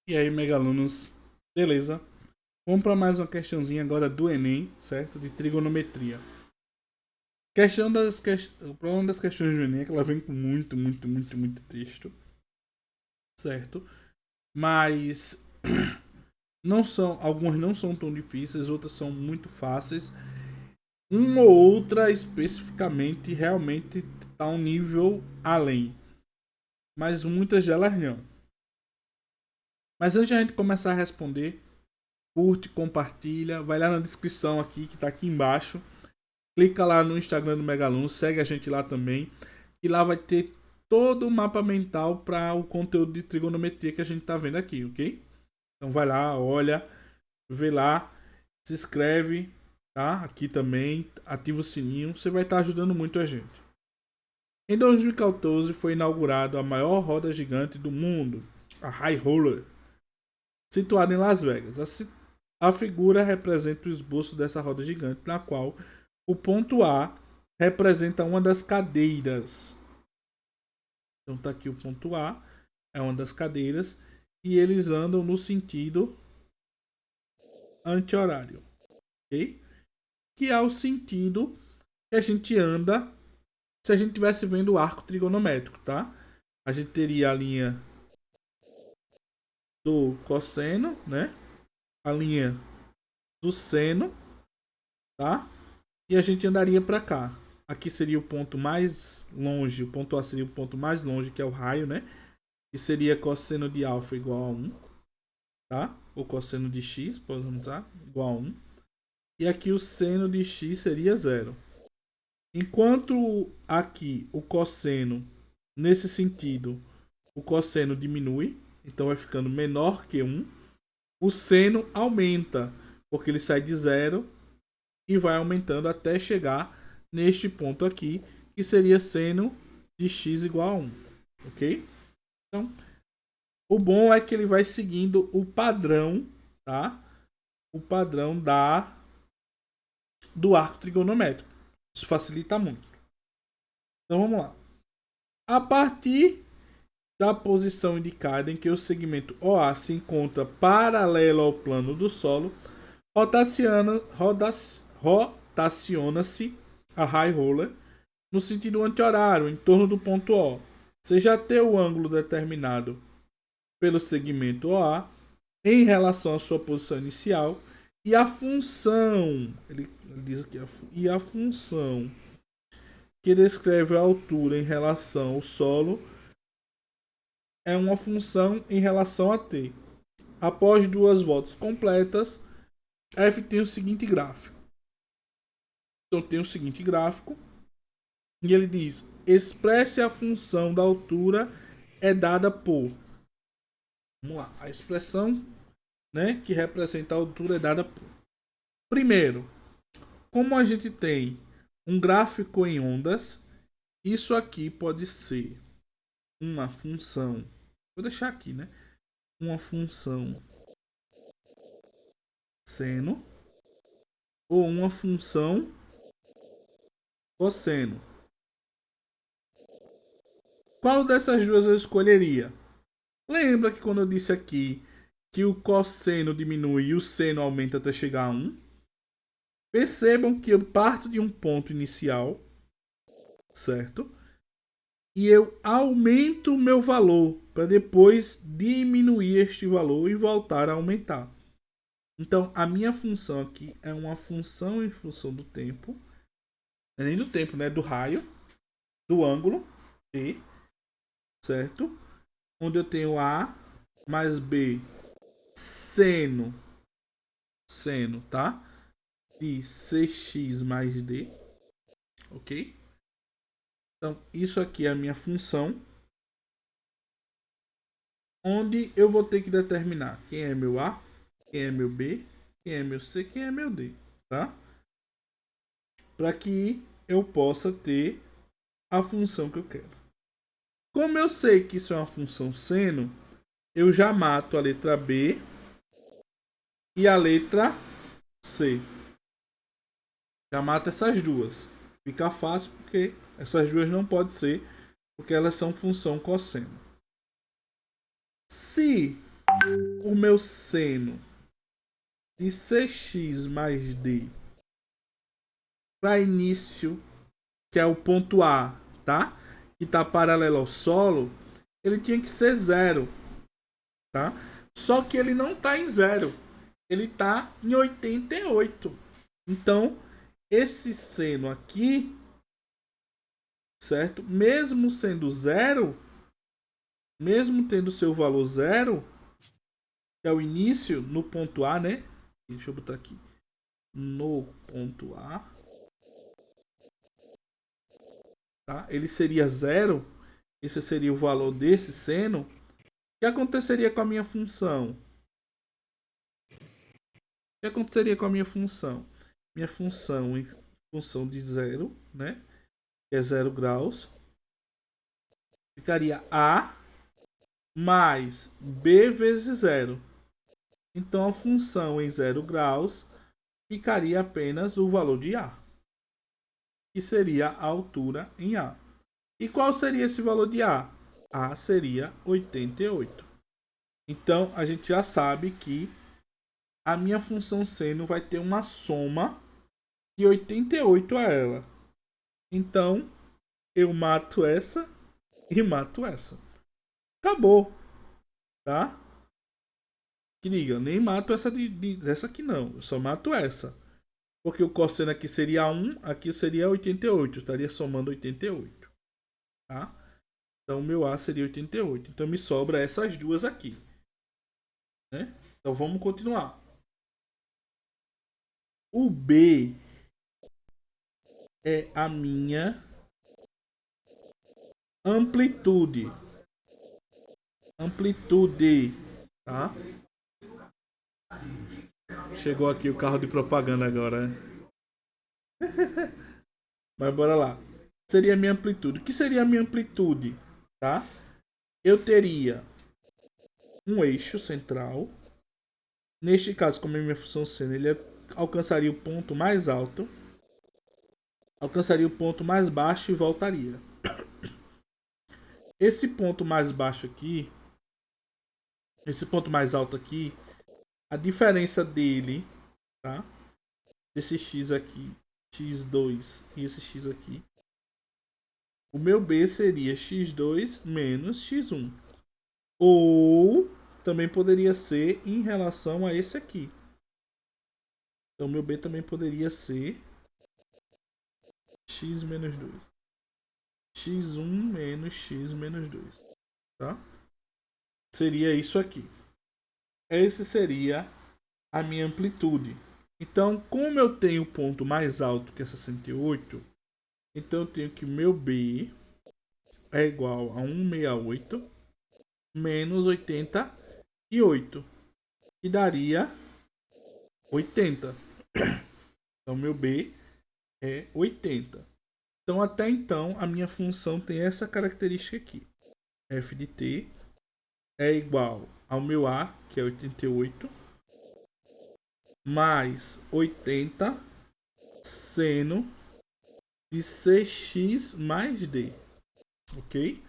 E aí, megalunos, beleza? Vamos para mais uma questãozinha agora do Enem, certo? De trigonometria. O problema das questões do Enem é que ela vem com muito texto, certo? Mas algumas não são tão difíceis, outras são muito fáceis. Uma ou outra especificamente realmente está um nível além, mas muitas delas não. Mas antes de a gente começar a responder, curte, compartilha, vai lá na descrição aqui que tá aqui embaixo. Clica lá no Instagram do Megaluno, segue a gente lá também. E lá vai ter todo o mapa mental para o conteúdo de trigonometria que a gente tá vendo aqui, ok? Então vai lá, olha, vê lá, se inscreve, tá? Aqui também, ativa o sininho, você vai estar ajudando muito a gente. Em 2014 foi inaugurada a maior roda gigante do mundo, a High Roller, situada em Las Vegas. A figura representa o esboço dessa roda gigante, na qual o ponto A representa uma das cadeiras. Então tá aqui o ponto A, é uma das cadeiras, e eles andam no sentido anti-horário, ok? Que é o sentido que a gente anda se a gente estivesse vendo o arco trigonométrico, tá? A gente teria a linha do cosseno, né? A linha do seno, tá? E a gente andaria para cá. Aqui seria o ponto mais longe, o ponto A seria o ponto mais longe, que é o raio, né? Que seria cosseno de alfa igual a 1, tá? Ou cosseno de x, podemos usar, igual a 1. E aqui o seno de x seria 0. Enquanto aqui o cosseno, nesse sentido, o cosseno diminui, então vai ficando menor que 1. O seno aumenta, porque ele sai de 0 e vai aumentando até chegar neste ponto aqui, que seria seno de x igual a 1, ok? Então, o bom é que ele vai seguindo o padrão, tá? O padrão do arco trigonométrico. Isso facilita muito. Então vamos lá. A partir da posição indicada em que o segmento OA se encontra paralelo ao plano do solo, rotaciona-se a high roller no sentido anti-horário, em torno do ponto O, seja até o ângulo determinado pelo segmento OA em relação à sua posição inicial e a função, ele diz aqui, e a função que descreve a altura em relação ao solo é uma função em relação a t. Após duas voltas completas, f tem o seguinte gráfico. Então tem o seguinte gráfico e ele diz: expresse a função da altura é dada por. Vamos lá, a expressão, né, que representa a altura é dada por. Primeiro, como a gente tem um gráfico em ondas, isso aqui pode ser uma função. Vou deixar aqui, né? Uma função seno ou uma função cosseno. Qual dessas duas eu escolheria? Lembra que quando eu disse aqui que o cosseno diminui e o seno aumenta até chegar a 1? Percebam que eu parto de um ponto inicial, certo? E eu aumento o meu valor para depois diminuir este valor e voltar a aumentar. Então, a minha função aqui é uma função em função do tempo. Não é nem do tempo, né? Do raio, do ângulo T, certo? Onde eu tenho A mais B seno, tá? De cx mais d, ok? Então, isso aqui é a minha função, onde eu vou ter que determinar quem é meu A, quem é meu B, quem é meu C, quem é meu D, tá? Para que eu possa ter a função que eu quero. Como eu sei que isso é uma função seno, eu já mato a letra B e a letra C. Já mato essas duas. Fica fácil porque essas duas não podem ser, porque elas são função cosseno. Se o meu seno de Cx mais D para início, que é o ponto A, tá? Que está paralelo ao solo, ele tinha que ser 0, tá? Só que ele não está em 0, ele está em 88. Então, esse seno aqui, certo? Mesmo sendo 0, mesmo tendo seu valor 0, que é o início no ponto A, né? Deixa eu botar aqui. No ponto A, tá? Ele seria 0. Esse seria o valor desse seno. O que aconteceria com a minha função? O que aconteceria com a minha função? Minha função em função de 0, né? Que é 0 graus. Ficaria A mais B vezes 0. Então a função em 0 graus ficaria apenas o valor de A, que seria a altura em A. E qual seria esse valor de A? A seria 88. Então a gente já sabe que a minha função seno vai ter uma soma de 88 a ela. Então eu mato essa e mato essa. Acabou, tá? Que diga, nem mato essa dessa aqui não, eu só mato essa. Porque o cosseno aqui seria 1, aqui seria 88, estaria somando 88, tá? Então meu A seria 88. Então me sobra essas duas aqui, né? Então vamos continuar. O B é a minha amplitude. Amplitude, tá? Chegou aqui o carro de propaganda agora, né? Mas bora lá. Seria a minha amplitude. O que seria a minha amplitude, tá? Eu teria um eixo central. Neste caso, como é minha função seno, ele alcançaria o ponto mais alto, alcançaria o ponto mais baixo e voltaria. Esse ponto mais baixo aqui, esse ponto mais alto aqui, a diferença dele, tá? Desse x aqui, x2 e esse x aqui, o meu B seria x2 menos x1. Ou também poderia ser em relação a esse aqui. Então meu B também poderia ser x menos 2. x1 menos x menos 2. Tá? Seria isso aqui. Esse seria a minha amplitude. Então, como eu tenho o ponto mais alto que é 68, então eu tenho que meu B é igual a 168 menos 88. E daria 80. Então meu B é 80. Então até então a minha função tem essa característica aqui. F de t é igual ao meu A, que é 88, mais 80 seno de Cx mais D. Ok?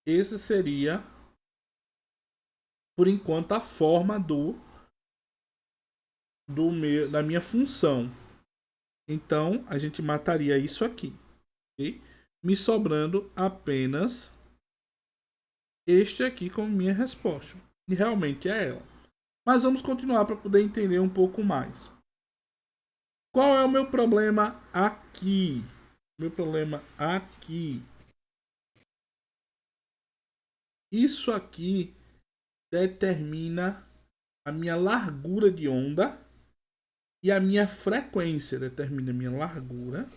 Esse seria, por enquanto, a forma da minha função. Então, a gente mataria isso aqui. Okay? Me sobrando apenas este aqui como minha resposta. E realmente é ela. Mas vamos continuar para poder entender um pouco mais. Qual é o meu problema aqui? Meu problema aqui. Isso aqui determina a minha largura de onda e a minha frequência. Determina a minha largura.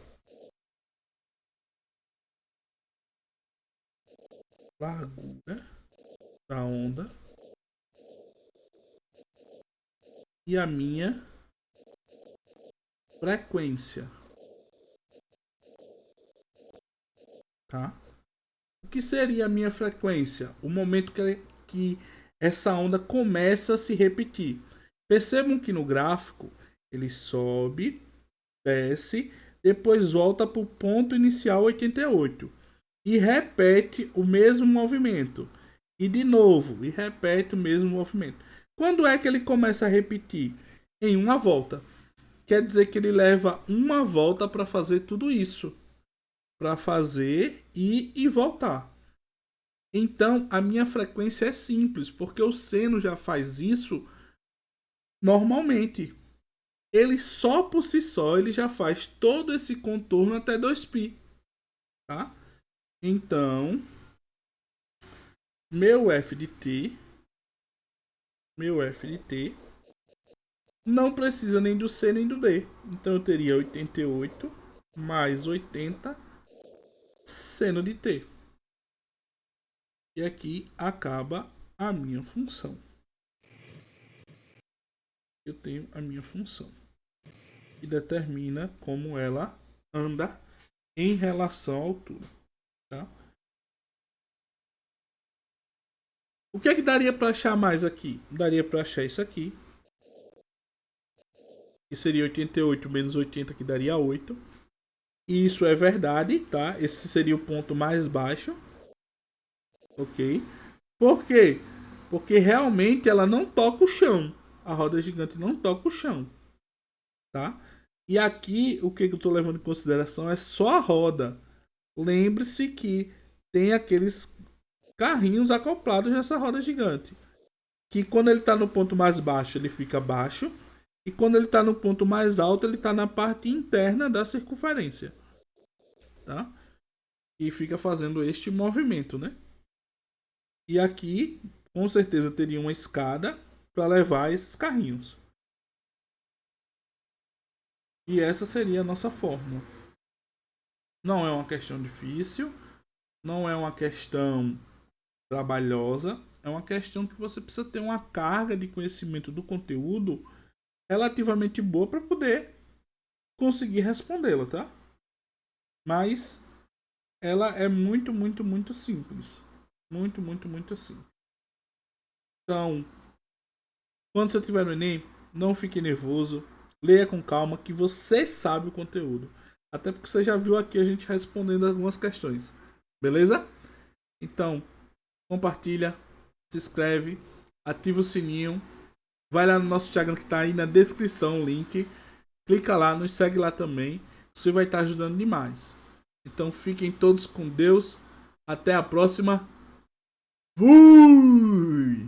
Largura da onda e a minha frequência, tá? O que seria a minha frequência? O momento que essa onda começa a se repetir. Percebam que no gráfico ele sobe, desce, depois volta para o ponto inicial 88 e repete o mesmo movimento. E de novo, e repete o mesmo movimento. Quando é que ele começa a repetir? Em uma volta. Quer dizer que ele leva uma volta para fazer tudo isso. Para fazer e voltar. Então, a minha frequência é simples, porque o seno já faz isso normalmente. Ele só por si só, ele já faz todo esse contorno até 2π, tá? Então, meu f de t não precisa nem do C nem do D. Então eu teria 88 mais 80 seno de t. E aqui acaba a minha função. Eu tenho a minha função. E determina como ela anda em relação à altura. Tá? O que é que daria para achar mais aqui? Daria para achar isso aqui. Que seria 88 menos 80, que daria 8. E isso é verdade, tá? Esse seria o ponto mais baixo. Ok? Por quê? Porque realmente ela não toca o chão. A roda gigante não toca o chão. Tá? E aqui, o que eu estou levando em consideração é só a roda. Lembre-se que tem aqueles carrinhos acoplados nessa roda gigante. Que quando ele está no ponto mais baixo, ele fica baixo. E quando ele está no ponto mais alto, ele está na parte interna da circunferência. Tá? E fica fazendo este movimento, né? E aqui, com certeza, teria uma escada para levar esses carrinhos. E essa seria a nossa fórmula. Não é uma questão difícil, não é uma questão trabalhosa, é uma questão que você precisa ter uma carga de conhecimento do conteúdo relativamente boa para poder conseguir respondê-la, tá? Mas ela é muito, muito, muito simples. Muito, muito, muito simples. Então, quando você estiver no Enem, não fique nervoso. Leia com calma que você sabe o conteúdo. Até porque você já viu aqui a gente respondendo algumas questões. Beleza? Então, compartilha, se inscreve, ativa o sininho. Vai lá no nosso Instagram que está aí na descrição o link. Clica lá, nos segue lá também. Você vai estar ajudando demais. Então fiquem todos com Deus. Até a próxima. Fui!